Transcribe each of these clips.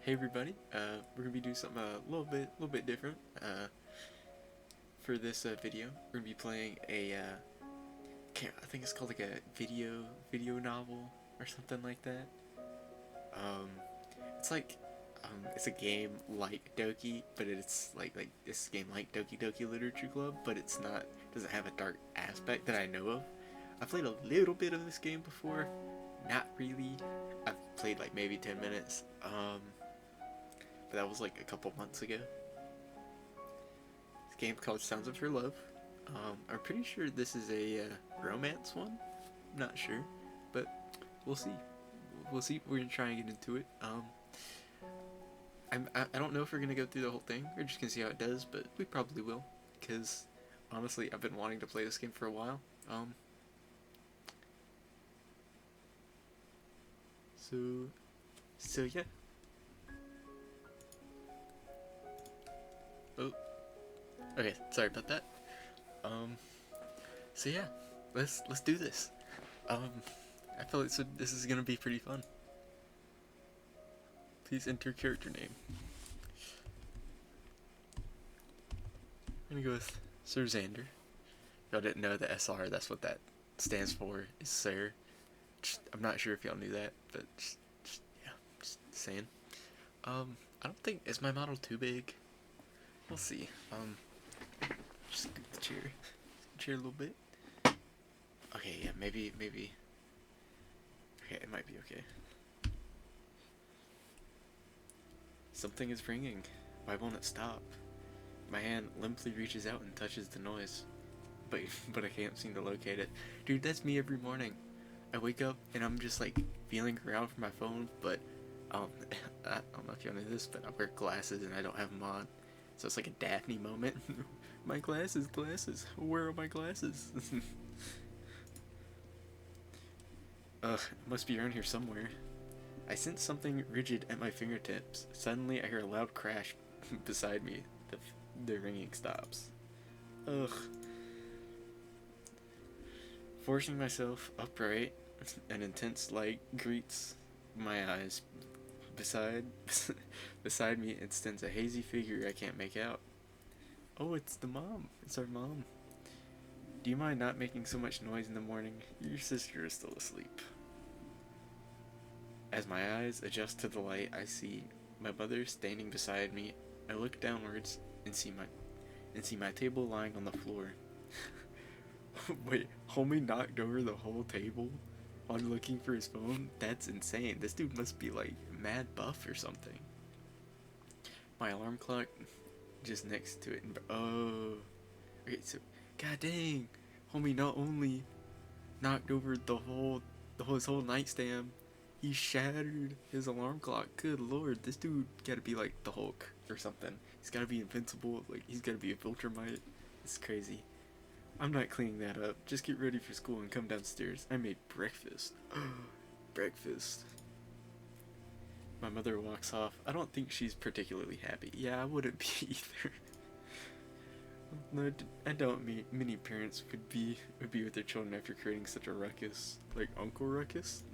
Hey everybody, we're gonna be doing something a little bit different. For this video, we're gonna be playing a, I think it's called like a video novel or something like that. Um, it's like, it's a game like Doki, but it's like this game like Doki Doki Literature Club, but it's not, doesn't have a dark aspect that I know of. I've played a little bit of this game before, not really. I've played like maybe 10 minutes. But that was like a couple months ago. This game called Sounds of Her Love. I'm pretty sure this is a romance one. I'm not sure, but we'll see. We'll see. We're gonna try and get into it. I don't know if we're gonna go through the whole thing. We're just gonna see how it does, but we probably will, because honestly, I've been wanting to play this game for a while. So, so yeah. Oh, okay. Sorry about that. Um, so yeah, let's do this. Um, I feel like this is gonna be pretty fun. Please enter character name. I'm gonna go with Sir Xander. Y'all didn't know the SR, that's what that stands for, is Sir. I'm not sure if y'all knew that, but yeah, just saying. I don't think, is my model too big? We'll see. Just scoot the chair a little bit. Okay, yeah, maybe. Okay, it might be okay. Something is ringing. Why won't it stop? My hand limply reaches out and touches the noise, but I can't seem to locate it. Dude, that's me every morning. I wake up and I'm just like feeling around for my phone, but I don't know if y'all know this, but I wear glasses and I don't have them on, so it's like a Daphne moment. My glasses. Where are my glasses? Ugh, it must be around here somewhere. I sense something rigid at my fingertips. Suddenly, I hear a loud crash beside me. The ringing stops. Ugh. Forcing myself upright, an intense light greets my eyes. Beside me, it stands a hazy figure I can't make out. Oh, it's the mom. It's our mom. Do you mind not making so much noise in the morning? Your sister is still asleep. As my eyes adjust to the light, I see my mother standing beside me. I look downwards and see my table lying on the floor. Wait, homie knocked over the whole table while looking for his phone? That's insane. This dude must be like mad buff or something. My alarm clock just next to it. Oh, okay. So, god dang, homie not only knocked over his whole nightstand, he shattered his alarm clock. Good lord, this dude gotta be like the Hulk or something. He's gotta be invincible. Like he's gotta be a Viltrumite. It's crazy. I'm not cleaning that up. Just get ready for school and come downstairs. I made breakfast. Breakfast. My mother walks off. I don't think she's particularly happy. Yeah, I wouldn't be either. No, I don't mean many parents would be with their children after creating such a ruckus. Like Uncle Ruckus.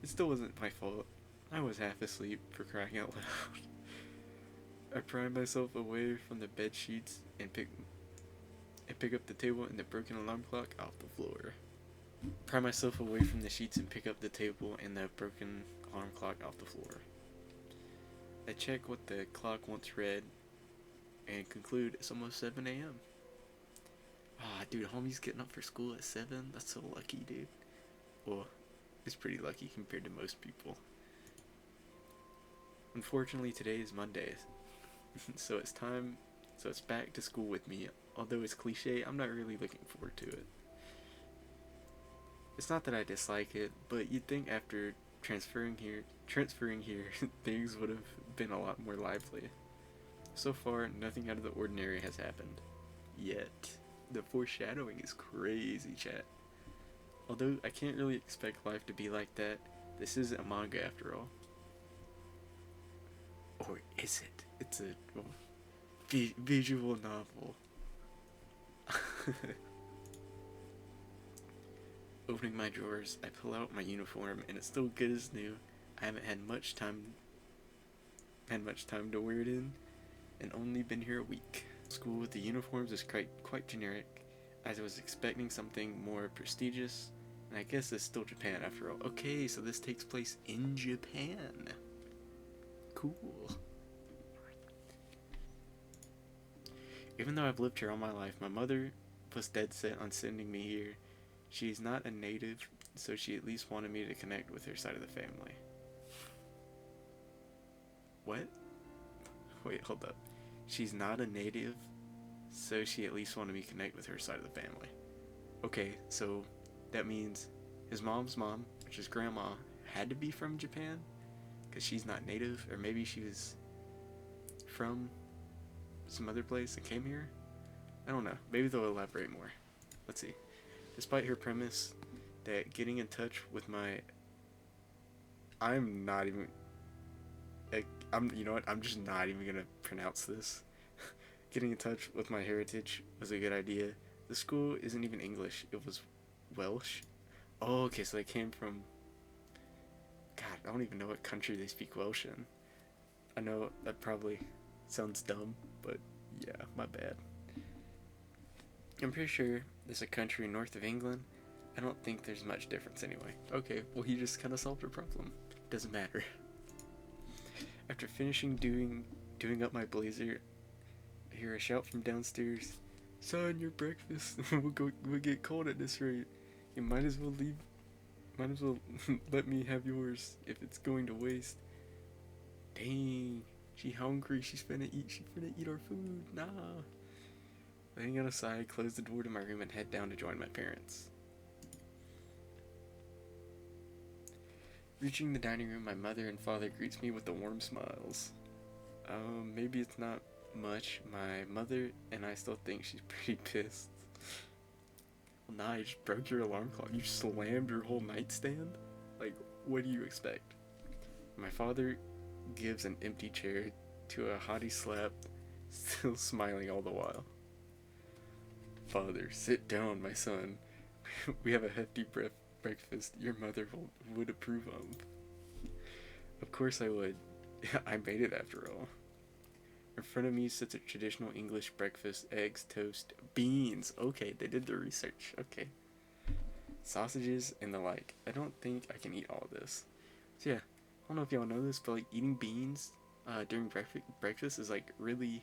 It still wasn't my fault. I was half asleep, for crying out loud. I pry myself away from the bed sheets and pick up the table and the broken alarm clock off the floor. Pry myself away from the sheets and pick up the table and the broken alarm clock off the floor. I check what the clock once read and conclude it's almost 7 a.m. Ah, dude, homie's getting up for school at 7? That's so lucky, dude. Well, it's pretty lucky compared to most people. Unfortunately, today is Monday, so it's back to school with me. Although it's cliche, I'm not really looking forward to it. It's not that I dislike it, but you'd think after transferring here, things would have been a lot more lively. So far, nothing out of the ordinary has happened. Yet. The foreshadowing is crazy, chat. Although I can't really expect life to be like that, this is a manga after all. Or is it? It's a visual novel. Opening my drawers, I pull out my uniform, and it's still good as new. I haven't had much time to wear it in, and only been here a week. School with the uniforms is quite generic, as I was expecting something more prestigious, and I guess it's still Japan after all. Okay, so this takes place in Japan. Cool. Even though I've lived here all my life, my mother was dead set on sending me here. She's not a native, so she at least wanted me to connect with her side of the family. What? Wait, hold up. She's not a native, so she at least wanted me to connect with her side of the family. Okay, so that means his mom's mom, which is grandma, had to be from Japan, because she's not native, or maybe she was from some other place and came here? I don't know. Maybe they'll elaborate more. Let's see. Despite her premise that getting in touch with my... I'm not even... you know what? I'm just not even gonna pronounce this. Getting in touch with my heritage was a good idea. The school isn't even English. It was Welsh. Oh, okay, so they came from... God, I don't even know what country they speak Welsh in. I know that probably sounds dumb, but yeah, my bad. I'm pretty sure there's a country north of England. I don't think there's much difference anyway. Okay, well he just kind of solved a problem. Doesn't matter. After finishing doing up my blazer, I hear a shout from downstairs. Son, your breakfast will get cold at this rate. You might as well let me have yours if it's going to waste. Dang, she hungry. She's finna eat our food. Nah. Laying out aside, close the door to my room and head down to join my parents. Reaching the dining room, my mother and father greets me with the warm smiles. Maybe it's not much. My mother and I still think she's pretty pissed. Well, nah, you just broke your alarm clock. You slammed your whole nightstand? Like, what do you expect? My father gives an empty chair to a haughty slap, still smiling all the while. Father, sit down, my son. We have a hefty breakfast your mother would approve of. Of course I would. I made it after all. In front of me sits a traditional English breakfast: eggs, toast, beans. Okay, they did their research. Okay. Sausages and the like. I don't think I can eat all of this. So yeah, I don't know if y'all know this, but like eating beans during breakfast is like really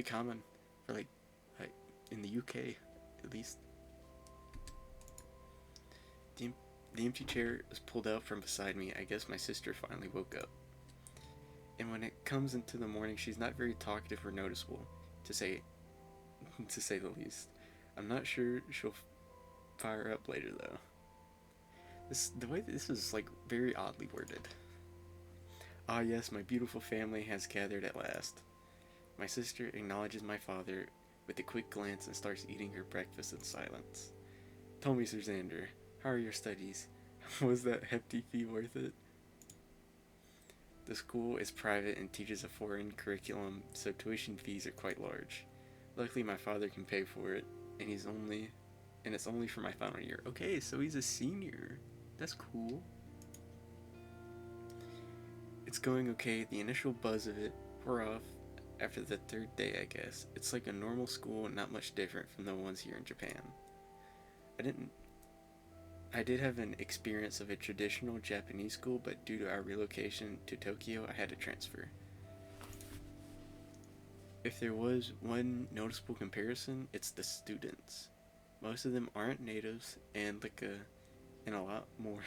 common for like in the UK at least. The empty chair is pulled out from beside me. I guess my sister finally woke up. And when it comes into the morning, she's not very talkative or noticeable, to say the least. I'm not sure she'll fire up later though. The way this is like very oddly worded. Ah yes, my beautiful family has gathered at last. My sister acknowledges my father with a quick glance and starts eating her breakfast in silence. Tell me, Sir Xander, how are your studies? Was that hefty fee worth it? The school is private and teaches a foreign curriculum, so tuition fees are quite large. Luckily, my father can pay for it, and it's only for my final year. Okay, so he's a senior. That's cool. It's going okay. The initial buzz of it wore off after the third day, I guess. It's like a normal school and not much different from the ones here in Japan. I did have an experience of a traditional Japanese school, but due to our relocation to Tokyo, I had to transfer. If there was one noticeable comparison, it's the students. Most of them aren't natives and a lot more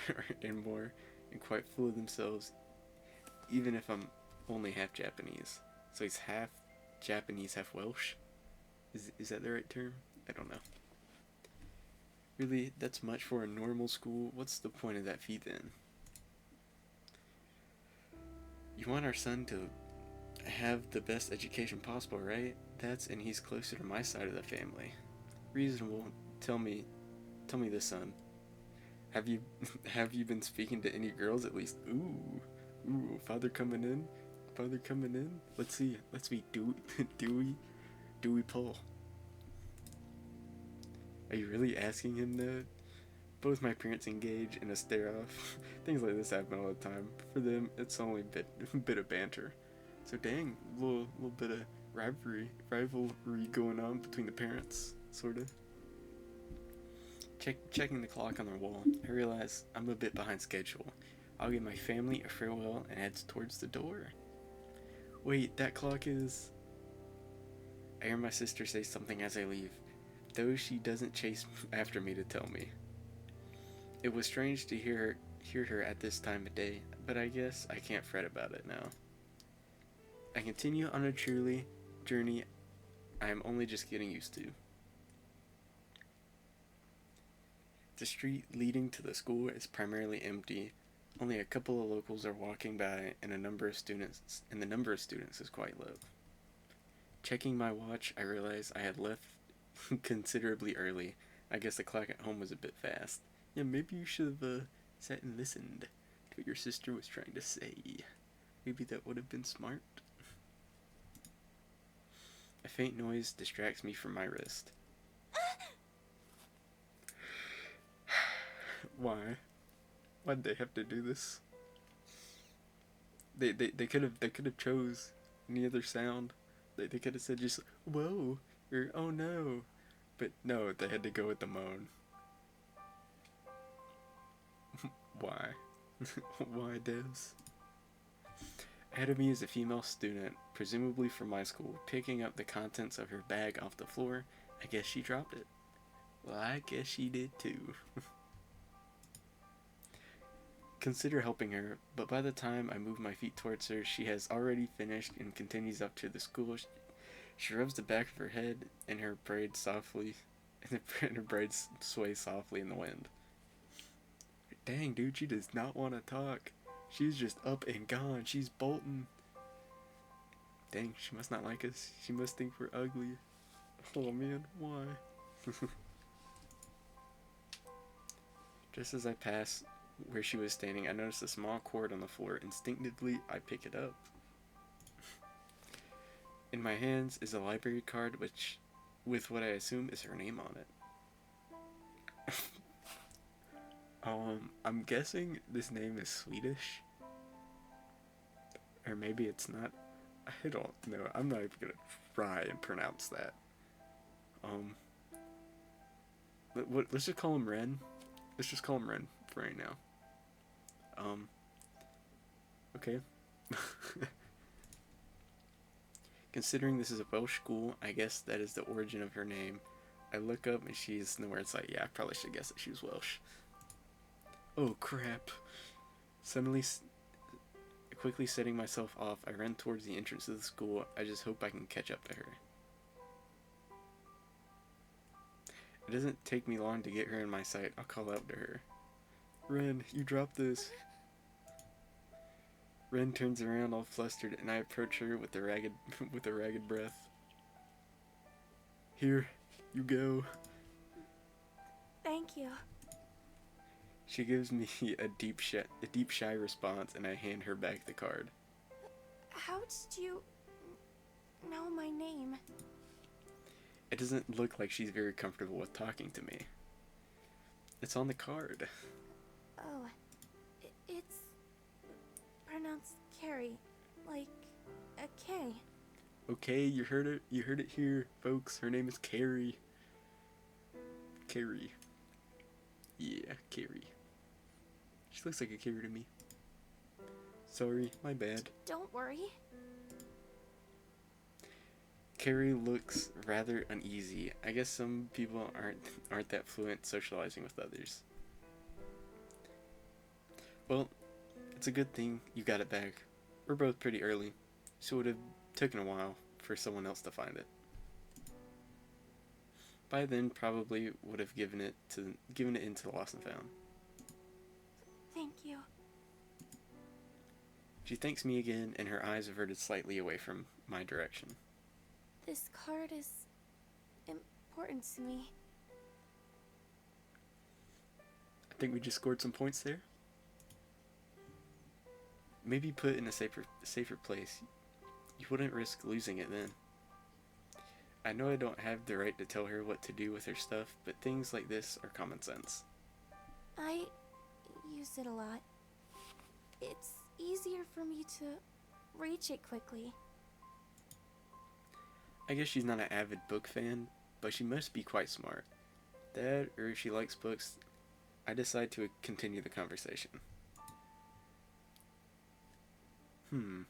and quite full of themselves, even if I'm only half Japanese. So he's half Japanese, half Welsh. Is that the right term? I don't know. Really, that's much for a normal school. What's the point of that fee then? You want our son to have the best education possible, right? And he's closer to my side of the family. Reasonable. Tell me this, son. Have you been speaking to any girls at least? Ooh, father coming in. Let's see. Dewey pull. Are you really asking him that? Both my parents engage in a stare off. Things like this happen all the time. For them, it's only a bit of banter. So dang, little bit of rivalry going on between the parents, sort of. Checking the clock on the wall, I realize I'm a bit behind schedule. I'll give my family a farewell and heads towards the door. Wait, that clock is... I hear my sister say something as I leave, though she doesn't chase after me to tell me. It was strange to hear her at this time of day, but I guess I can't fret about it now. I continue on a journey I am only just getting used to. The street leading to the school is primarily empty. Only a couple of locals are walking by, and the number of students is quite low. Checking my watch, I realize I had left considerably early. I guess the clock at home was a bit fast. Yeah, maybe you should have sat and listened to what your sister was trying to say. Maybe that would have been smart. A faint noise distracts me from my wrist. Why? Why'd they have to do this? They could have chose any other sound. They could have said just whoa or oh no, but no, they had to go with the moan. Why? Why, devs? Ahead of me is a female student, presumably from my school, picking up the contents of her bag off the floor. I guess she dropped it. Well, I guess she did too. Consider helping her, but by the time I move my feet towards her, she has already finished and continues up to the school. She rubs the back of her head, and her braids sway softly in the wind. Dang, dude, she does not want to talk. She's just up and gone. She's bolting. Dang, she must not like us. She must think we're ugly. Oh man, why? Just as I pass where she was standing, I noticed a small cord on the floor. Instinctively, I pick it up. In my hands is a library card with what I assume is her name on it. I'm guessing this name is Swedish. Or maybe it's not. I don't know. I'm not even gonna try and pronounce that. Let's just call him Ren. Let's just call him Ren for right now. Okay. Considering this is a Welsh school, I guess that is the origin of her name. I look up and she's nowhere. It's like, yeah, I probably should guess that she was Welsh. Oh crap. Suddenly, quickly setting myself off, I run towards the entrance of the school. I just hope I can catch up to her. It doesn't take me long to get her in my sight. I'll call out to her. Ren, you dropped this. Ren turns around all flustered, and I approach her with a ragged breath. Here, you go. Thank you. She gives me a deep shy response, and I hand her back the card. How did you know my name? It doesn't look like she's very comfortable with talking to me. It's on the card. Oh, it's pronounced Carrie, like a K. Okay, you heard it. You heard it here, folks. Her name is Carrie. Carrie. Yeah, Carrie. She looks like a Carrie to me. Sorry, my bad. Don't worry. Carrie looks rather uneasy. I guess some people aren't that fluent socializing with others. Well, it's a good thing you got it back. We're both pretty early, so it would have taken a while for someone else to find it. By then, probably would have given it into the lost and found. Thank you. She thanks me again, and her eyes averted slightly away from my direction. This card is important to me. I think we just scored some points there. Maybe put it in a safer place. You wouldn't risk losing it then. I know I don't have the right to tell her what to do with her stuff, but things like this are common sense. I use it a lot. It's easier for me to reach it quickly. I guess she's not an avid book fan, but she must be quite smart. That, or if she likes books, I decide to continue the conversation. Hmm.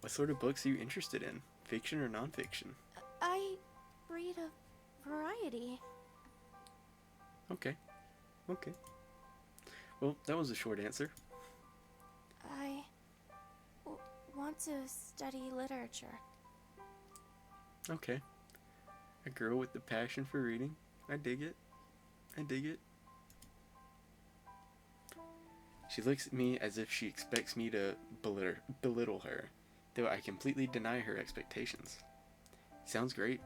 What sort of books are you interested in? Fiction or nonfiction? I read a variety. Okay. Okay. Well, that was a short answer. I want to study literature. Okay. A girl with the passion for reading. I dig it. I dig it. She looks at me as if she expects me to belittle her, though I completely deny her expectations. Sounds great.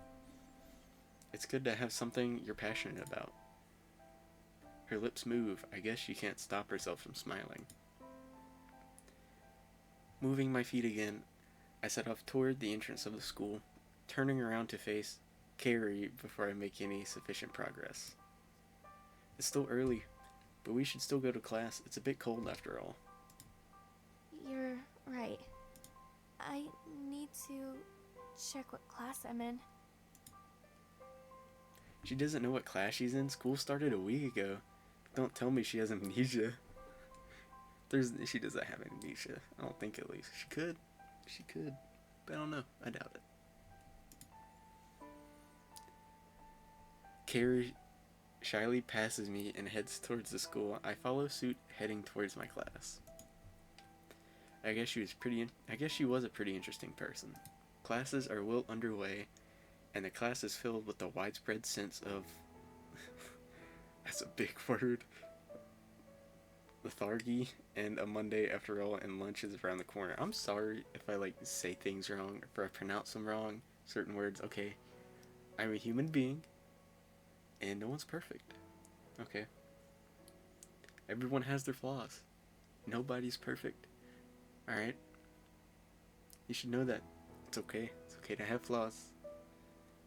It's good to have something you're passionate about. Her lips move. I guess she can't stop herself from smiling. Moving my feet again, I set off toward the entrance of the school, turning around to face Carrie before I make any sufficient progress. It's still early, but we should still go to class. It's a bit cold after all. You're right. I need to check what class I'm in. She doesn't know what class she's in. School started a week ago. Don't tell me she has amnesia. She doesn't have amnesia. I don't think, at least. She could. She could. But I don't know. I doubt it. Carrie shyly passes me and heads towards the school. I follow suit, heading towards my class. I guess she was a pretty interesting person. Classes are well underway, and the class is filled with a widespread sense of that's a big word, lethargy, and a Monday after all, and lunch is around the corner. I'm sorry if I say things wrong, if I pronounce them wrong, certain words. Okay, I'm a human being, and no one's perfect. Okay, everyone has their flaws. Nobody's perfect. All right, you should know that. It's okay. It's okay to have flaws.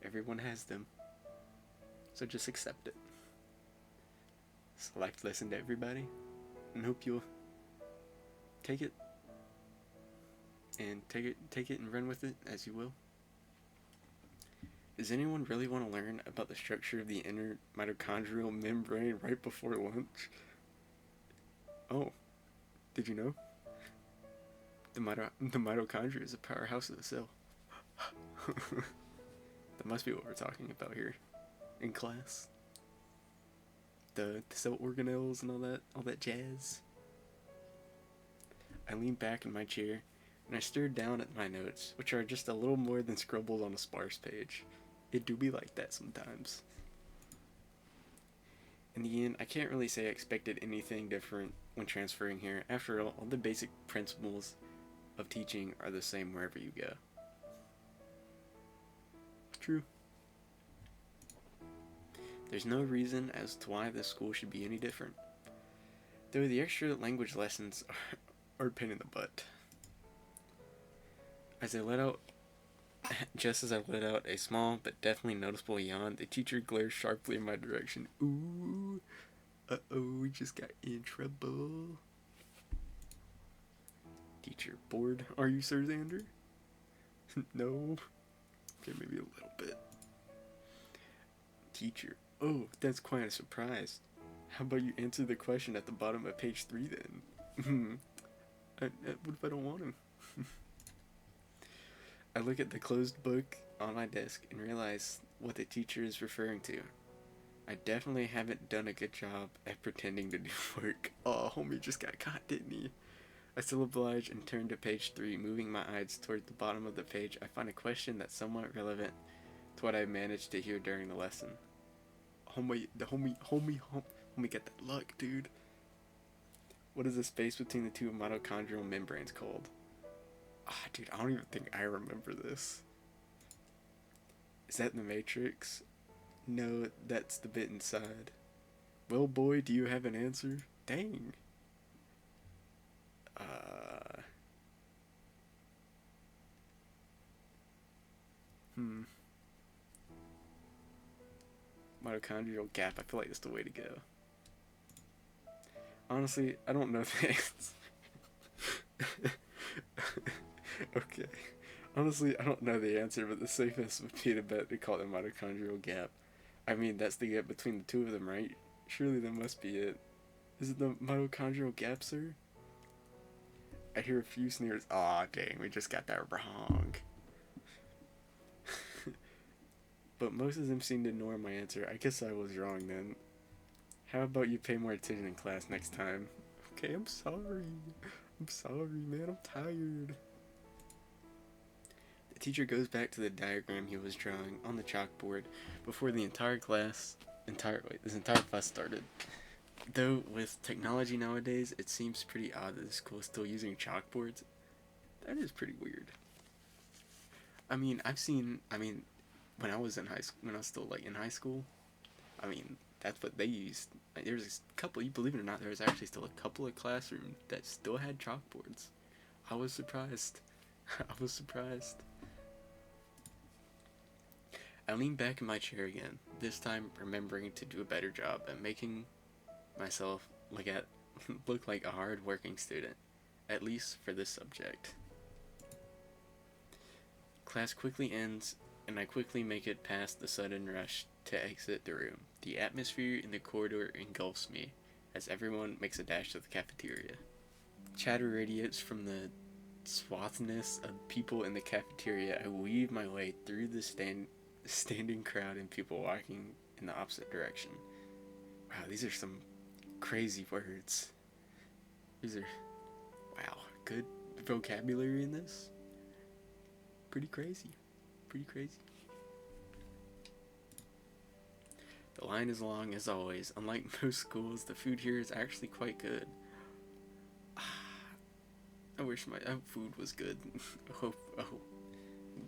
Everyone has them. So just accept it. It's a life lesson to everybody, and hope you'll take it and run with it as you will. Does anyone really want to learn about the structure of the inner mitochondrial membrane right before lunch? Oh, did you know? The mitochondria is a powerhouse of the cell. That must be what we're talking about here in class. The cell organelles and all that jazz. I leaned back in my chair and I stared down at my notes, which are just a little more than scribbled on a sparse page. It do be like that sometimes. In the end, I can't really say I expected anything different when transferring here. After all the basic principles of teaching are the same wherever you go. True. There's no reason as to why this school should be any different. Though the extra language lessons are a pain in the butt. Just as I let out a small but definitely noticeable yawn, the teacher glared sharply in my direction. Ooh, uh-oh, we just got in trouble. Teacher, bored? Are you, Sir Xander? No? Okay, maybe a little bit. Teacher, oh, that's quite a surprise. How about you answer the question at the bottom of page 3 then? What if I don't want him? I look at the closed book on my desk and realize what the teacher is referring to. I definitely haven't done a good job at pretending to do work. Oh, homie just got caught, didn't he? I still oblige and turn to page 3, moving my eyes toward the bottom of the page. I find a question that's somewhat relevant to what I managed to hear during the lesson. Homie got that luck, dude. What is the space between the two mitochondrial membranes called? Dude, I don't even think I remember this. Is that in the Matrix? No, that's the bit inside. Well, boy, do you have an answer? Dang. Mitochondrial gap. I feel like that's the way to go. Honestly, I don't know the answer. Okay. Honestly, I don't know the answer, but the safest would be to bet they call it a mitochondrial gap. I mean, that's the gap between the two of them, right? Surely that must be it. Is it the mitochondrial gap, sir? I hear a few sneers. Aw, dang, we just got that wrong. But most of them seem to ignore my answer. I guess I was wrong then. How about you pay more attention in class next time? Okay, I'm sorry. I'm sorry, man. I'm tired. The teacher goes back to the diagram he was drawing on the chalkboard before the this entire fuss started. Though with technology nowadays, it seems pretty odd that the school is still using chalkboards. That is pretty weird. I mean, when I was in high school, when I was still like in high school, I mean, that's what they used. Like, there's a couple, you believe it or not, there was actually still a couple of classrooms that still had chalkboards. I was surprised. I was surprised. I leaned back in my chair again, this time remembering to do a better job at making myself look like a hard-working student, at least for this subject. Class quickly ends, and I quickly make it past the sudden rush to exit the room. The atmosphere in the corridor engulfs me as everyone makes a dash to the cafeteria. Chatter radiates from the swathness of people in the cafeteria. I weave my way through the standing crowd and people walking in the opposite direction. Wow, these are some crazy words. These are, wow, good vocabulary in this. Pretty crazy. Pretty crazy. The line is long as always. Unlike most schools, the food here is actually quite good. I wish my food was good. Oh,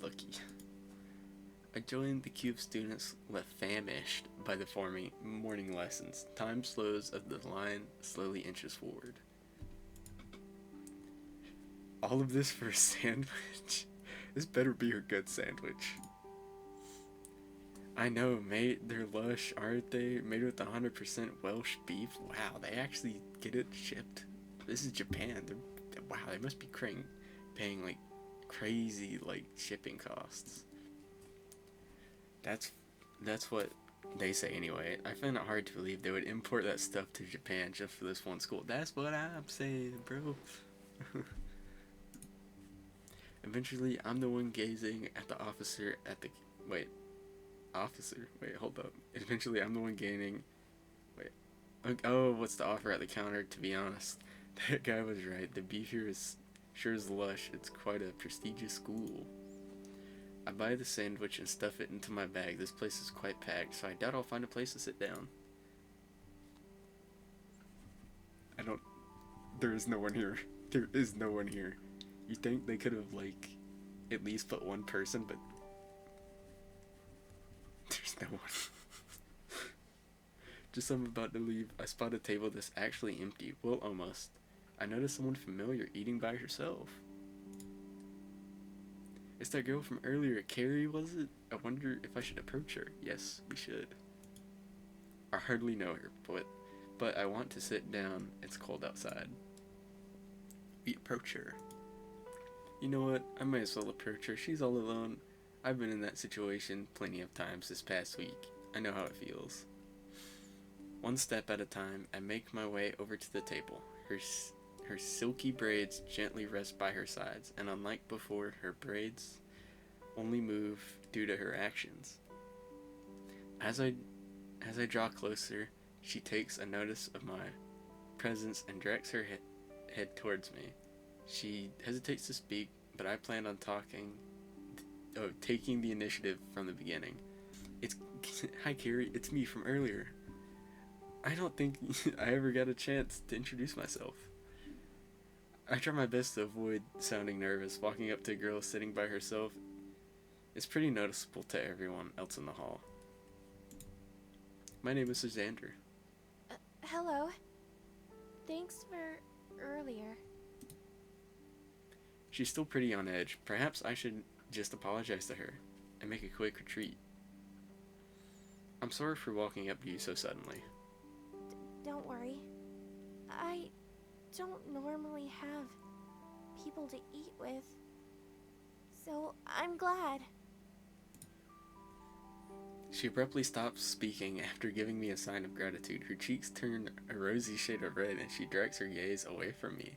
lucky. I joined the queue of students left famished by the morning lessons. Time slows as the line slowly inches forward. All of this for a sandwich? This better be a good sandwich. I know, mate. They're lush, aren't they? Made with 100% Welsh beef. Wow, they actually get it shipped. This is Japan. Wow, they must be paying like crazy like shipping costs. That's what they say anyway. I find it hard to believe they would import that stuff to Japan just for this one school. That's what I'm saying, bro. Eventually, I'm the one gazing at the officer at the hold up. Eventually, I'm the one gaining. Oh, what's the offer at the counter? To be honest, that guy was right. The beef here is sure is lush. It's quite a prestigious school. I buy the sandwich and stuff it into my bag. This place is quite packed, so I doubt I'll find a place to sit down. There is no one here. There is no one here. You think they could have, like, at least put one person, but there's no one. Just as I'm about to leave, I spot a table that's actually empty. Well, almost. I notice someone familiar eating by herself. It's that girl from earlier, Carrie, was it? I wonder if I should approach her. Yes, we should. I hardly know her, but I want to sit down. It's cold outside. We approach her. You know what? I might as well approach her. She's all alone. I've been in that situation plenty of times this past week. I know how it feels. One step at a time, I make my way over to the table. Her silky braids gently rest by her sides, and unlike before, her braids only move due to her actions. As I draw closer, she takes a notice of my presence and directs her head towards me. She hesitates to speak, but I plan on taking the initiative from the beginning. Hi Carrie, it's me from earlier. I don't think I ever got a chance to introduce myself. I try my best to avoid sounding nervous. Walking up to a girl sitting by herself is pretty noticeable to everyone else in the hall. My name is Susander. Hello. Thanks for earlier. She's still pretty on edge. Perhaps I should just apologize to her and make a quick retreat. I'm sorry for walking up to you so suddenly. Don't worry. I don't normally have people to eat with, so I'm glad. She abruptly stops speaking after giving me a sign of gratitude. Her cheeks turn a rosy shade of red and she directs her gaze away from me.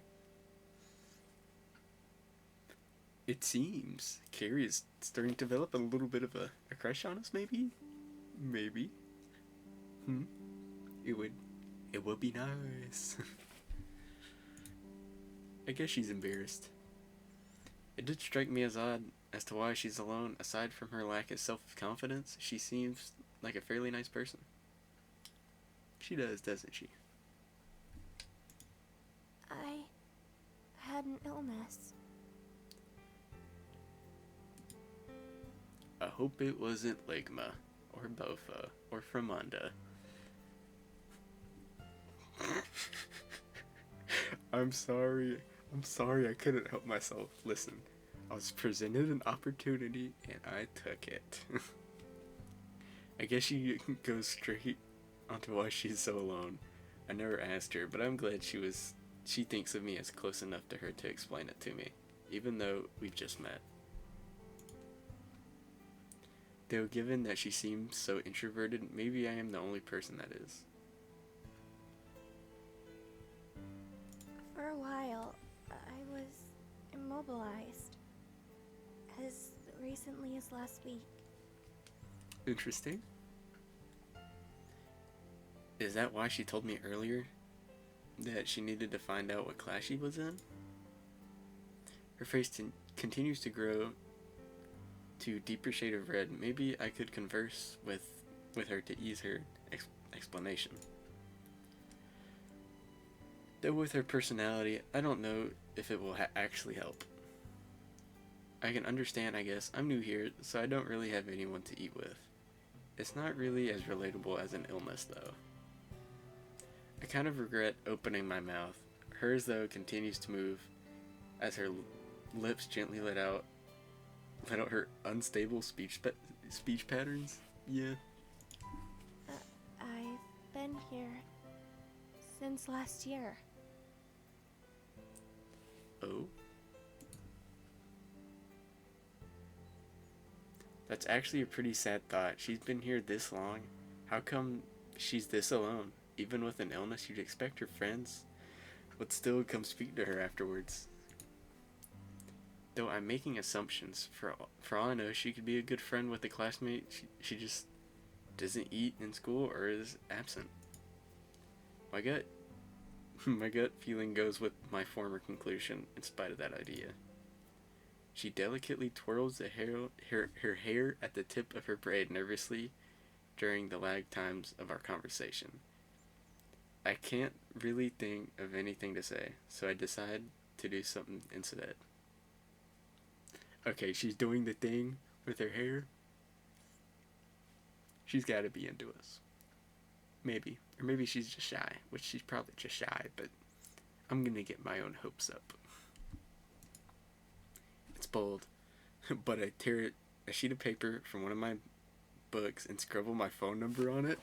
It seems Carrie is starting to develop a little bit of a crush on us, maybe? Maybe. It would be nice. I guess she's embarrassed. It did strike me as odd as to why she's alone. Aside from her lack of self-confidence, she seems like a fairly nice person. She does, doesn't she? I had an illness. I hope it wasn't Ligma, or Bofa, or Fremanda. I'm sorry I couldn't help myself. Listen, I was presented an opportunity and I took it. I guess she goes straight onto why she's so alone. I never asked her, but I'm glad she thinks of me as close enough to her to explain it to me, even though we've just met. Though given that she seems so introverted, maybe I am the only person that is. For a while, I was immobilized. As recently as last week. Interesting. Is that why she told me earlier that she needed to find out what class she was in? Her face continues to grow to a deeper shade of red. Maybe I could converse with her to ease her explanation. Though with her personality, I don't know if it will actually help. I can understand, I guess. I'm new here, so I don't really have anyone to eat with. It's not really as relatable as an illness, though. I kind of regret opening my mouth. Hers, though, continues to move as her lips gently let out her unstable speech patterns. Yeah. I've been here since last year. Oh? That's actually a pretty sad thought. She's been here this long. How come she's this alone? Even with an illness, you'd expect her friends would still come speak to her afterwards. Though I'm making assumptions. For all I know, she could be a good friend with a classmate. She just doesn't eat in school or is absent. My gut feeling goes with my former conclusion in spite of that idea. She delicately twirls her hair at the tip of her braid nervously during the lag times of our conversation. I can't really think of anything to say, so I decide to do something instead. Okay, she's doing the thing with her hair. She's got to be into us. Maybe. Or maybe she's just shy, which she's probably just shy, but I'm gonna get my own hopes up. It's bold, but I tear a sheet of paper from one of my books and scribble my phone number on it.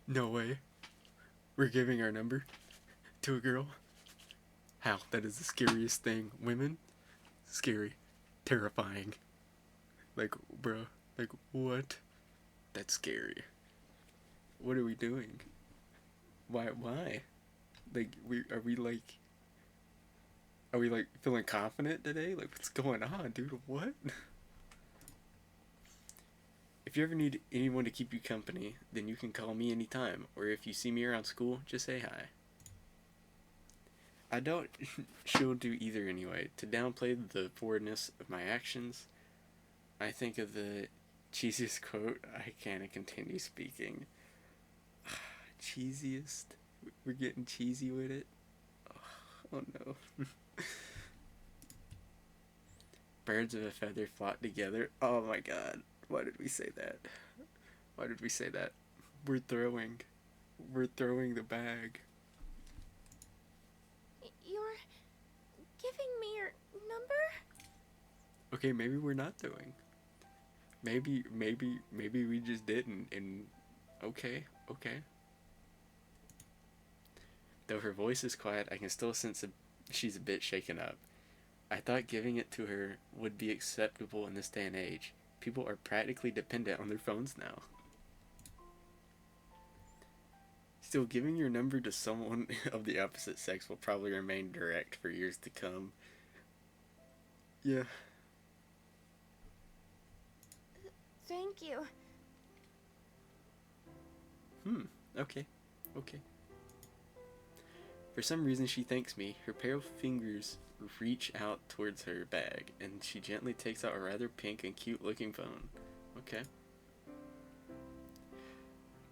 No way. We're giving our number to a girl? How? That is the scariest thing. Women? Scary. Terrifying. Like, bro. Like, what? That's scary. What are we doing? Why? Like, are we feeling confident today? Like, what's going on, dude? What? If you ever need anyone to keep you company, then you can call me anytime. Or if you see me around school, just say hi. I doubt she'll do either anyway. To downplay the forwardness of my actions, I think of the cheesiest quote. I can't continue speaking. Cheesiest? We're getting cheesy with it? Oh no. Birds of a feather flock together. Oh my god. Why did we say that? Why did we say that? We're throwing the bag. You're giving me your number? Okay, maybe we're not throwing. Maybe we just didn't, and okay. Though her voice is quiet, I can still sense she's a bit shaken up. I thought giving it to her would be acceptable in this day and age. People are practically dependent on their phones now. Still, giving your number to someone of the opposite sex will probably remain direct for years to come. Yeah. Thank you. Okay. Okay. For some reason, she thanks me. Her pale fingers reach out towards her bag, and she gently takes out a rather pink and cute looking phone. Okay.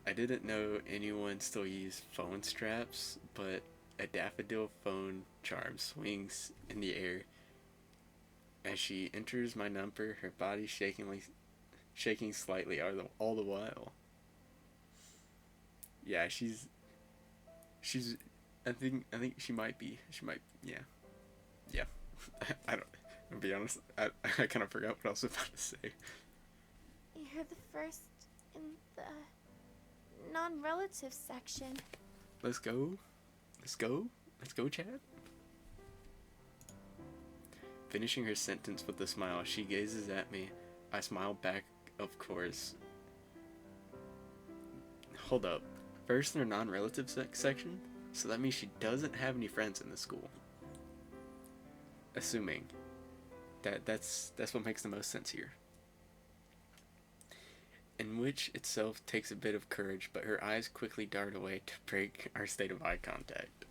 I didn't know anyone still used phone straps, but a daffodil phone charm swings in the air as she enters my number, her body shaking slightly all the while. Yeah, she's. I think she might be. She might. Yeah. I don't. To be honest, I kind of forgot what I was about to say. You're the first in the non-relative section. Let's go. Let's go, Chad. Finishing her sentence with a smile, she gazes at me. I smile back, of course. Hold up. First in her non-relative section? So that means she doesn't have any friends in the school. Assuming. That's what makes the most sense here. In which itself takes a bit of courage, but her eyes quickly dart away to break our state of eye contact.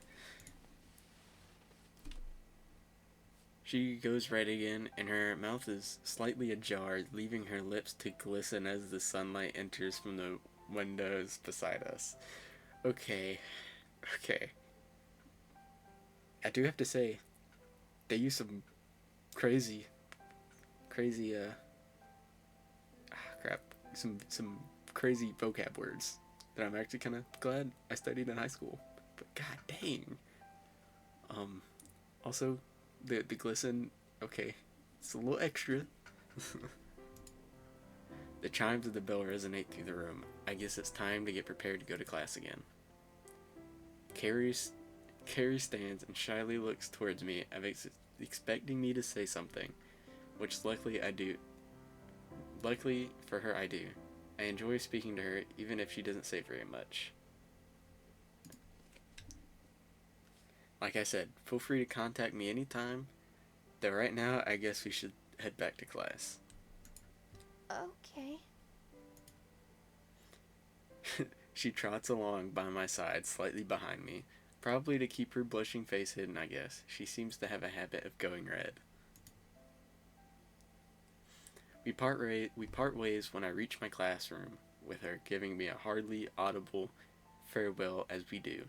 She goes red again, and her mouth is slightly ajar, leaving her lips to glisten as the sunlight enters from the windows beside us. Okay. I do have to say, they use some crazy, some crazy vocab words that I'm actually kind of glad I studied in high school. But god dang. Also, the glisten, okay, it's a little extra. The chimes of the bell resonate through the room. I guess it's time to get prepared to go to class again. Carrie stands and shyly looks towards me, expecting me to say something, which luckily I do. Luckily for her, I do. I enjoy speaking to her, even if she doesn't say very much. Like I said, feel free to contact me anytime, though right now I guess we should head back to class. Okay. She trots along by my side, slightly behind me, probably to keep her blushing face hidden, I guess. She seems to have a habit of going red. We part ways when I reach my classroom, with her giving me a hardly audible farewell as we do.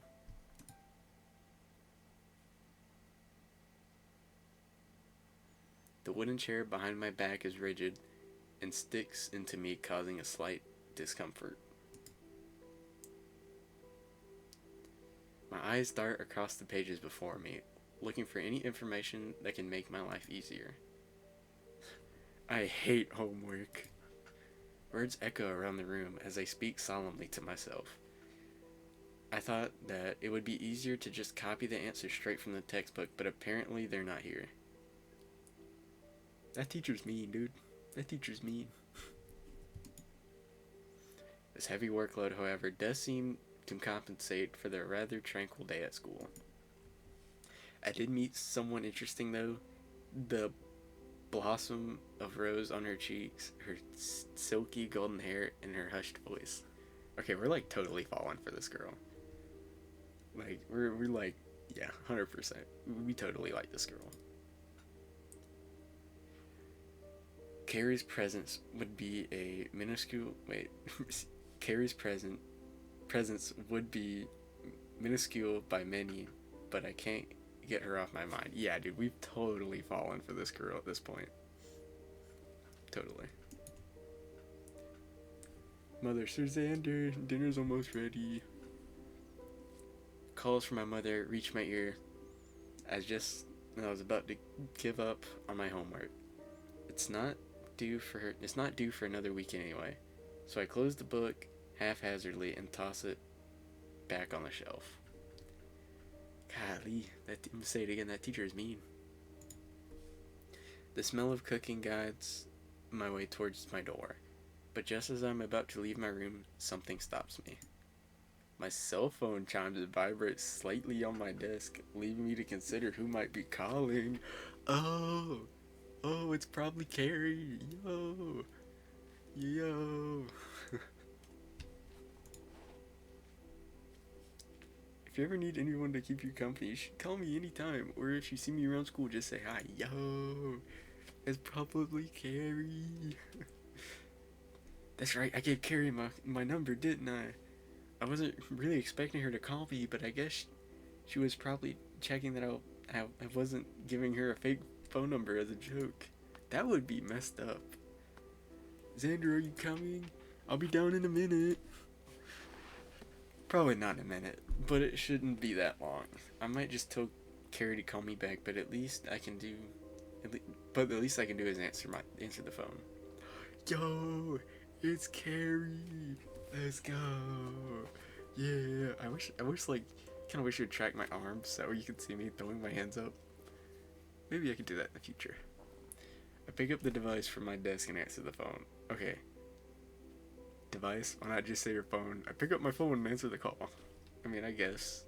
The wooden chair behind my back is rigid and sticks into me, causing a slight discomfort. My eyes dart across the pages before me, looking for any information that can make my life easier. I hate homework. Words echo around the room as I speak solemnly to myself. I thought that it would be easier to just copy the answers straight from the textbook, but apparently they're not here. That teacher's mean, dude. That teacher's mean. This heavy workload, however, does seem to compensate for the rather tranquil day at school. I did meet someone interesting, though. The blossom of rose on her cheeks, her silky golden hair, and her hushed voice. Okay, we're like totally falling for this girl. Like, we're like, yeah, 100%. We totally like this girl. Carrie's presence would be a minuscule. Wait, Carrie's presence would be minuscule by many, but I can't get her off my mind. Yeah, dude, we've totally fallen for this girl at this point. Totally. Mother, Sir Xander, dinner's almost ready. Calls from my mother reach my ear I was about to give up on my homework. It's not due for another week anyway. So I close the book haphazardly and toss it back on the shelf. Golly, I'm gonna say it again. That teacher is mean. The smell of cooking guides my way towards my door, but just as I'm about to leave my room, something stops me. My cell phone chimes and vibrates slightly on my desk, leaving me to consider who might be calling. Oh, it's probably Carrie. Yo. If you ever need anyone to keep you company, you should call me anytime. Or if you see me around school, just say hi. Yo, it's probably Carrie. That's right, I gave Carrie my number, didn't I? I wasn't really expecting her to call me, but I guess she was probably checking that I wasn't giving her a fake phone number as a joke. That would be messed up. Xander, are you coming? I'll be down in a minute. Probably not a minute, but it shouldn't be that long. I might just tell Carrie to call me back, but at least I can do is answer the phone. Yo, it's Carrie. Let's go. Yeah, I wish like kind of wish you'd track my arms so you could see me throwing my hands up. Maybe I could do that in the future. I pick up the device from my desk and answer the phone. Okay. Device? Why not just say your phone? I pick up my phone and answer the call. I mean, I guess.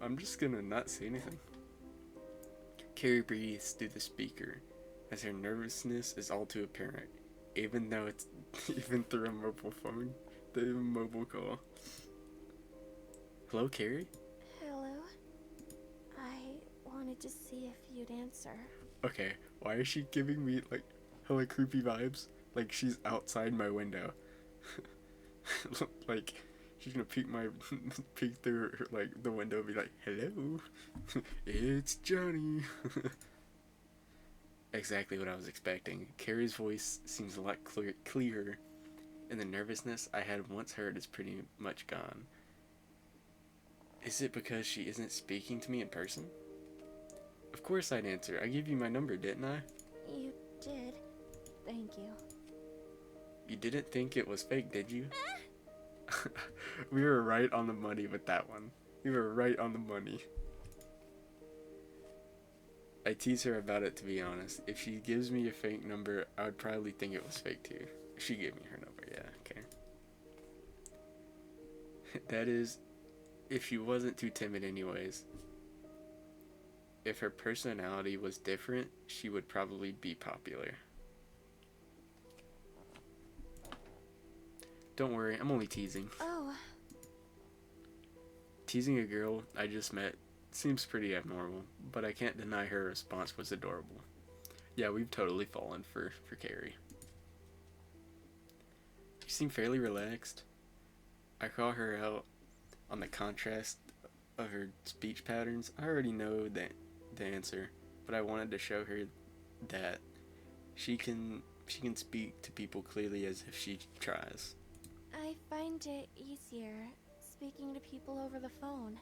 I'm just gonna not say anything. Carrie breathes through the speaker as her nervousness is all too apparent, even though it's even through a mobile phone, the mobile call. Hello, Carrie? Hello? I wanted to see if you'd answer. Okay, why is she giving me like hella creepy vibes? Like she's outside my window. Like she's gonna peek through like the window and be like, "Hello, it's Johnny." Exactly what I was expecting. Carrie's voice seems a lot clearer, and the nervousness I had once heard is pretty much gone. Is it because she isn't speaking to me in person? Of course I'd answer. I gave you my number, didn't I? You did. Thank you. You didn't think it was fake, did you? We were right on the money with that one. We were right on the money. I tease her about it, to be honest. If she gives me a fake number, I would probably think it was fake too. If she gave me her number, yeah, okay. That is, if she wasn't too timid anyways. If her personality was different, she would probably be popular. Don't worry, I'm only teasing. Oh. Teasing a girl I just met seems pretty abnormal, but I can't deny her response was adorable. Yeah, we've totally fallen for Carrie. She seemed fairly relaxed. I call her out on the contrast of her speech patterns. I already know the answer, but I wanted to show her that she can speak to people clearly as if she tries. I find it easier speaking to people over the phone.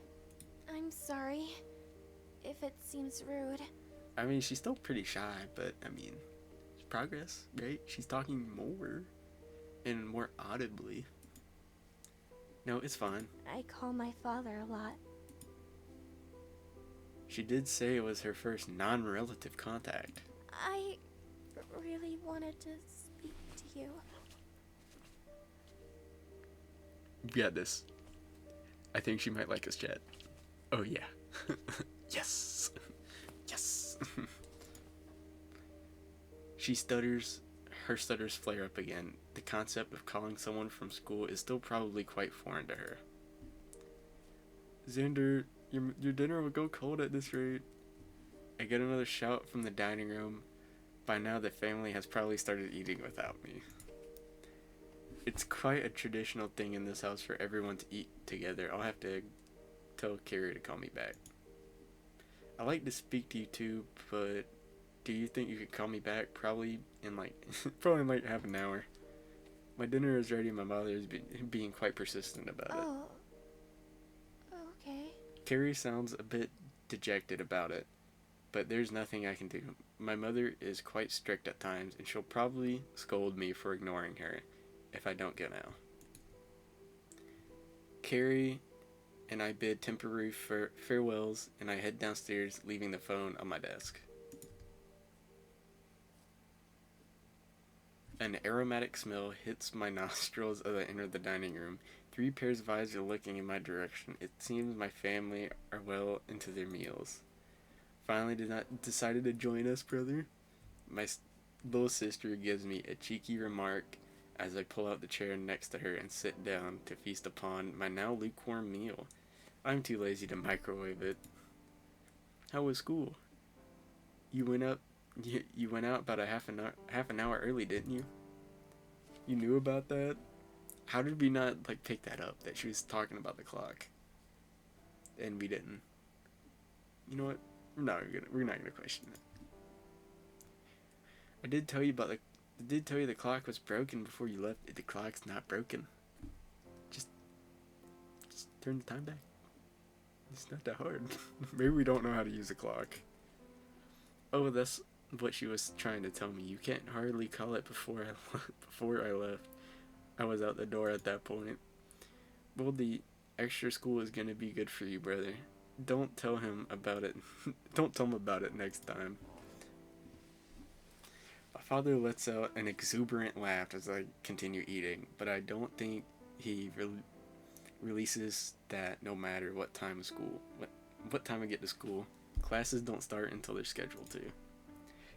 I'm sorry if it seems rude. I mean, she's still pretty shy, but I mean, it's progress, right? She's talking more and more audibly. No, it's fine. I call my father a lot. She did say it was her first non-relative contact. I really wanted to speak to you. You got this. I think she might like us, Jet. Oh yeah. Yes. Yes. She stutters. Her stutters flare up again. The concept of calling someone from school is still probably quite foreign to her. Xander, your dinner will go cold at this rate. I get another shout from the dining room. By now the family has probably started eating without me. It's quite a traditional thing in this house for everyone to eat together. I'll have to tell Carrie to call me back. I like to speak to you too, but do you think you could call me back? Probably in like half an hour. My dinner is ready. My mother is being quite persistent about it. Oh. Okay. Carrie sounds a bit dejected about it, but there's nothing I can do. My mother is quite strict at times, and she'll probably scold me for ignoring her if I don't get now. Carrie and I bid temporary farewells, and I head downstairs, leaving the phone on my desk. An aromatic smell hits my nostrils as I enter the dining room. 3 pairs of eyes are looking in my direction. It seems my family are well into their meals. Finally decided to join us, brother? My little sister gives me a cheeky remark as I pull out the chair next to her and sit down to feast upon my now lukewarm meal. I'm too lazy to microwave it. How was school? You went up. You went out about a half an hour early, didn't you? You knew about that? How did we not like pick that up? That she was talking about the clock, and we didn't. You know what? We're not gonna question it. I did tell you the clock was broken before you left. The clock's not broken. Just turn the time back. It's not that hard. Maybe we don't know how to use a clock. Oh, that's what she was trying to tell me. You can't hardly call it before I left. I was out the door at that point. Well, the extra school is gonna be good for you, brother. Don't tell him about it. Don't tell him about it next time. My father lets out an exuberant laugh as I continue eating, but I don't think he releases that no matter what time of school, what time I get to school. Classes don't start until they're scheduled to.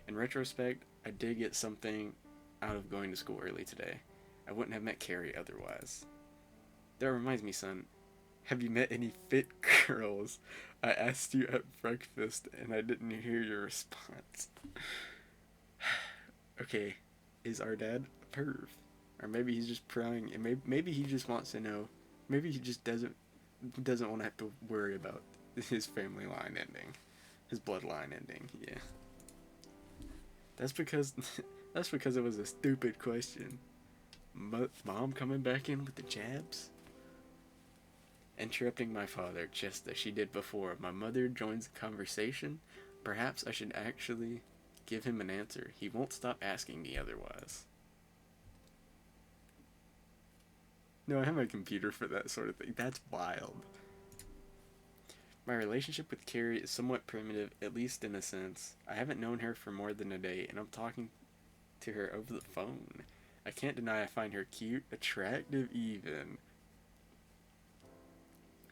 In retrospect, I did get something out of going to school early today. I wouldn't have met Carrie otherwise. That reminds me, son. Have you met any fit girls? I asked you at breakfast and I didn't hear your response. Okay, is our dad a perv? Or maybe he's just prying, and maybe he just wants to know. Maybe he just doesn't want to have to worry about his family line ending, his bloodline ending. Yeah. That's because it was a stupid question. Mom coming back in with the jabs? Interrupting my father just as she did before. My mother joins the conversation. Perhaps I should actually give him an answer. He won't stop asking me otherwise. No, I have my computer for that sort of thing. That's wild. My relationship with Carrie is somewhat primitive, at least in a sense. I haven't known her for more than a day, and I'm talking to her over the phone. I can't deny I find her cute, attractive even.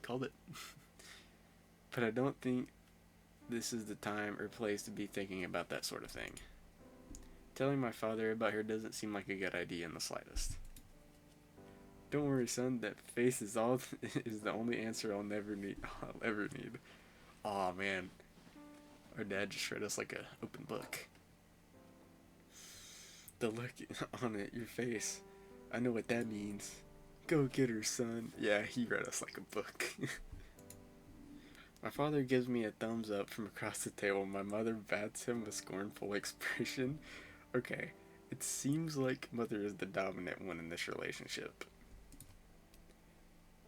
Called it. But I don't think this is the time or place to be thinking about that sort of thing. Telling my father about her doesn't seem like a good idea in the slightest. Don't worry, son. That face is the only answer I'll ever need. Aw, man. Our dad just read us like an open book. The look on your face. I know what that means. Go get her, son. Yeah, he read us like a book. My father gives me a thumbs up from across the table. My mother bats him a scornful expression. Okay, it seems like mother is the dominant one in this relationship.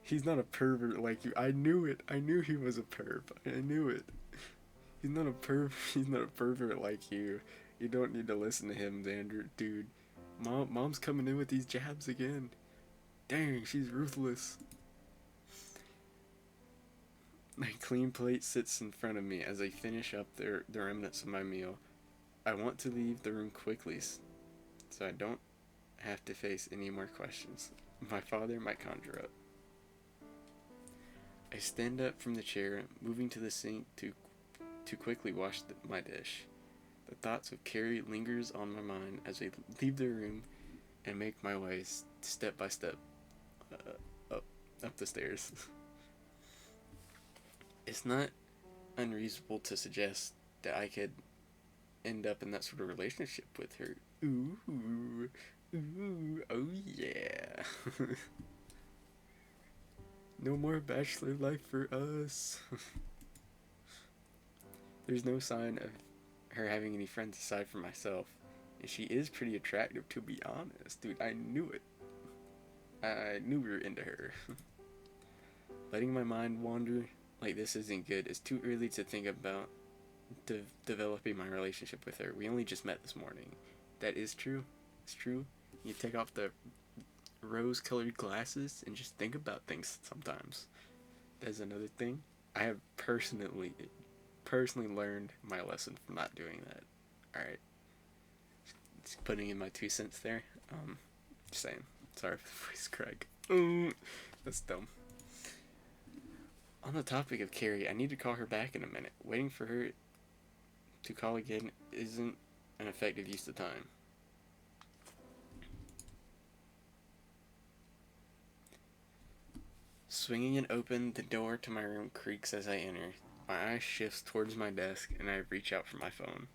He's not a pervert like you. I knew it. I knew he was a perv. I knew it. He's not a pervert like you. You don't need to listen to him, Xander. Dude, mom's coming in with these jabs again. Dang, she's ruthless. My clean plate sits in front of me as I finish up the remnants of my meal. I want to leave the room quickly so I don't have to face any more questions my father might conjure up. I stand up from the chair, moving to the sink to quickly wash my dish. The thoughts of Carrie lingers on my mind as I leave the room and make my way step by step up the stairs. It's not unreasonable to suggest that I could end up in that sort of relationship with her. Ooh, oh yeah. No more bachelor life for us. There's no sign of her having any friends aside from myself, and she is pretty attractive, to be honest. Dude, I knew it. I knew we were into her. Letting my mind wander like this isn't good. It's too early to think about developing my relationship with her. We only just met this morning. That is true. It's true. You take off the rose-colored glasses and just think about things sometimes. That's another thing. I have personally learned my lesson from not doing that. All right, just putting in my 2 cents there. Just saying. Sorry for the voice crack. That's dumb. On the topic of Carrie, I need to call her back in a minute. Waiting for her to call again isn't an effective use of time. Swinging it open, the door to my room creaks as I enter. My eye shifts towards my desk, and I reach out for my phone.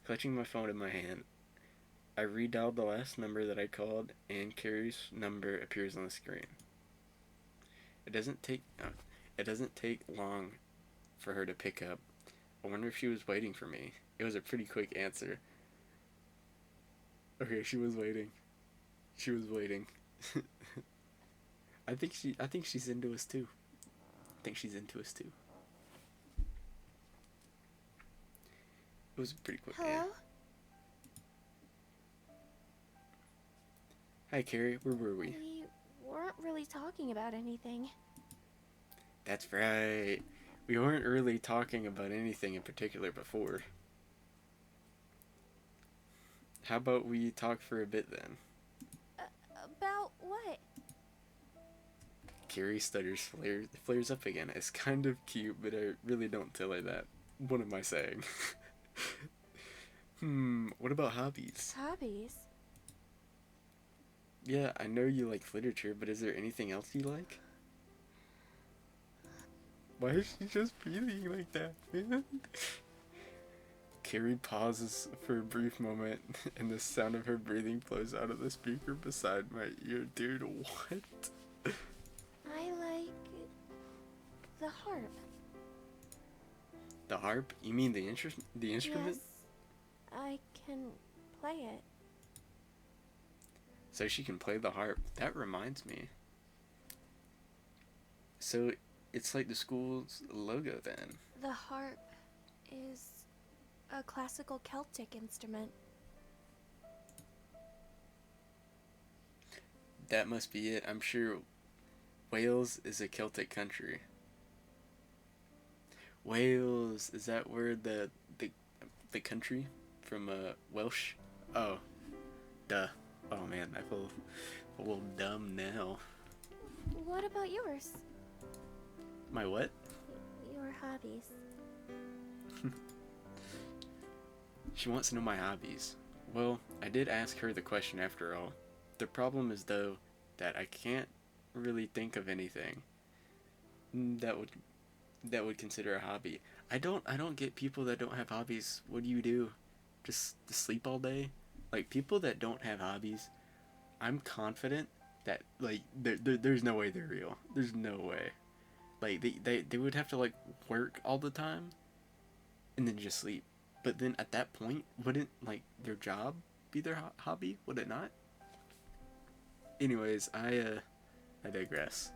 Clutching my phone in my hand, I redialed the last number that I called, and Carrie's number appears on the screen. It doesn't take long for her to pick up. I wonder if she was waiting for me. It was a pretty quick answer. Okay, she was waiting. She was waiting. I think she's into us too. It was a pretty quick. Hello? Hi, Carrie. Where were we? We weren't really talking about anything. That's right. We weren't really talking about anything in particular before. How about we talk for a bit then? About what? Carrie stutters, flares up again. It's kind of cute, but I really don't tell her that. What am I saying? What about hobbies? Hobbies? Yeah, I know you like literature, but is there anything else you like? Why is she just breathing like that, man? Carrie pauses for a brief moment, and the sound of her breathing flows out of the speaker beside my ear. Dude, what? I like the harp. The harp? You mean the instrument? Yes, I can play it. So she can play the harp. That reminds me. So it's like the school's logo then. The harp is a classical Celtic instrument. That must be it. I'm sure Wales is a Celtic country. Wales, is that where the country from Welsh? Oh, duh. Oh man, I feel a little dumb now. What about yours? My what? Your hobbies. She wants to know my hobbies. Well, I did ask her the question after all. The problem is though that I can't really think of anything that would consider a hobby. I don't get people that don't have hobbies. What do you do? Just sleep all day? Like, people that don't have hobbies, I'm confident that, like, there's no way they're real. There's no way. Like, they would have to, like, work all the time and then just sleep. But then at that point, wouldn't, like, their job be their hobby? Would it not? Anyways, I digress.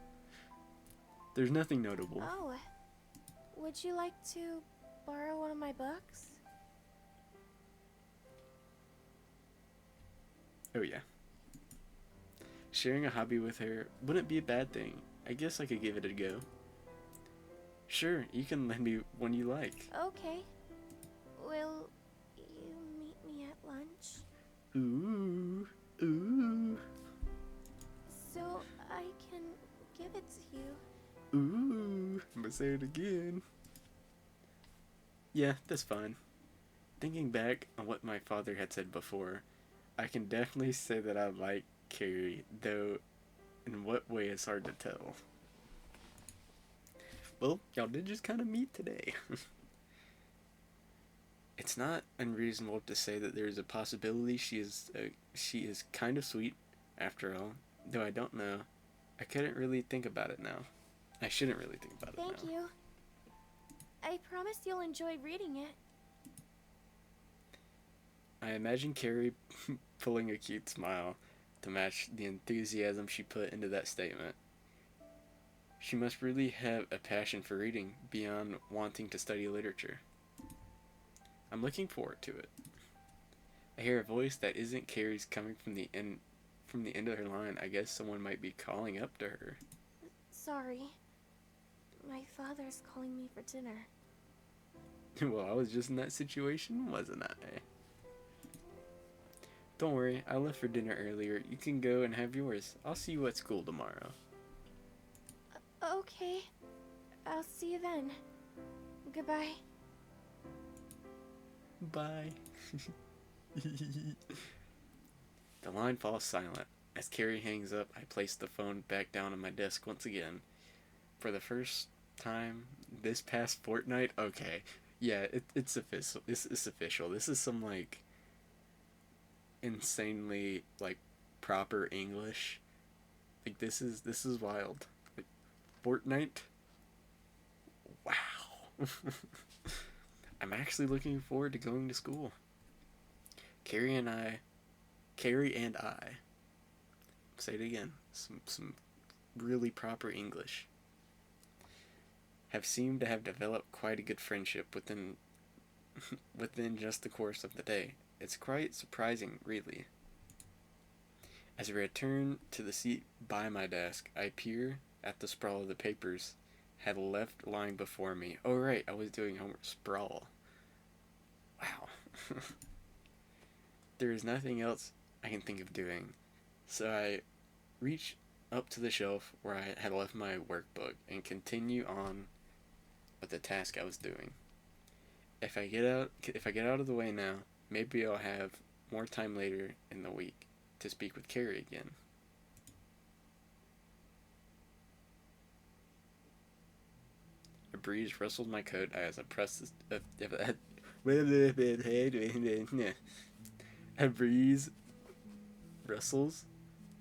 There's nothing notable. Oh, would you like to borrow one of my books? Oh yeah. Sharing a hobby with her wouldn't be a bad thing. I guess I could give it a go. Sure, you can lend me one you like. Okay. Will you meet me at lunch? Ooh, ooh, So I can give it to you. ooh. I'm gonna say it again. Yeah, that's fine. Thinking back on what my father had said before, I can definitely say that I like Carrie, though in what way is hard to tell. Well, y'all did just kind of meet today. It's not unreasonable to say that there is a possibility she is kind of sweet, after all. Though I don't know, I couldn't really think about it now. I shouldn't really think about it now. Thank you. I promise you'll enjoy reading it. I imagine Carrie pulling a cute smile to match the enthusiasm she put into that statement. She must really have a passion for reading beyond wanting to study literature. I'm looking forward to it. I hear a voice that isn't Carrie's coming from the end of her line. I guess someone might be calling up to her. Sorry. My father's calling me for dinner. Well, I was just in that situation, wasn't I? Don't worry, I left for dinner earlier. You can go and have yours. I'll see you at school tomorrow. Okay. I'll see you then. Goodbye. Bye. The line falls silent. As Carrie hangs up, I place the phone back down on my desk once again. For the first time this past fortnight, okay. Yeah, it's official. It's official. This is some, like, insanely, like, proper English. Like, this is wild. Like, fortnight? Wow. I'm actually looking forward to going to school. Carrie and I, say it again, some really proper English, have seemed to have developed quite a good friendship within just the course of the day. It's quite surprising, really. As I return to the seat by my desk, I peer at the sprawl of the papers had left lying before me. Oh right, I was doing homework. Sprawl. Wow. There is nothing else I can think of doing, so I reach up to the shelf where I had left my workbook and continue on with the task I was doing. If I get out of the way now, maybe I'll have more time later in the week to speak with Carrie again. A breeze rustled my coat as I pressed a breeze rustles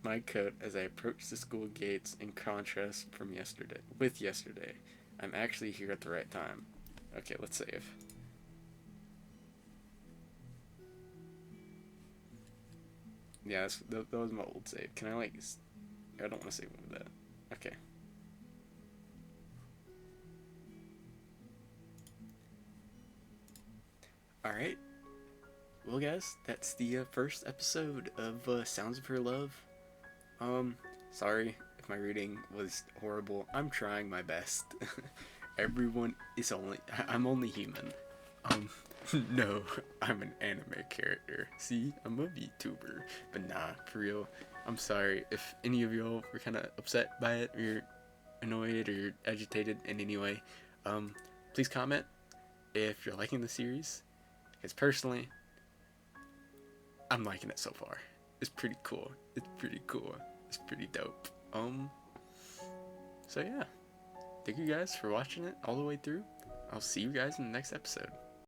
my coat as I approach the school gates. In contrast from yesterday, I'm actually here at the right time. Okay, let's save. Yeah, that was my old save. Can I, like, I don't want to save with that. Okay. Alright. Well, guys, that's the first episode of Sounds of Her Love. Sorry if my reading was horrible. I'm trying my best. I'm only human. No, I'm an anime character. See, I'm a VTuber. But nah, for real, I'm sorry if any of y'all were kind of upset by it, or annoyed, or agitated in any way. Please comment if you're liking the series. Because personally, I'm liking it so far. It's pretty cool. It's pretty dope. So yeah. Thank you guys for watching it all the way through. I'll see you guys in the next episode.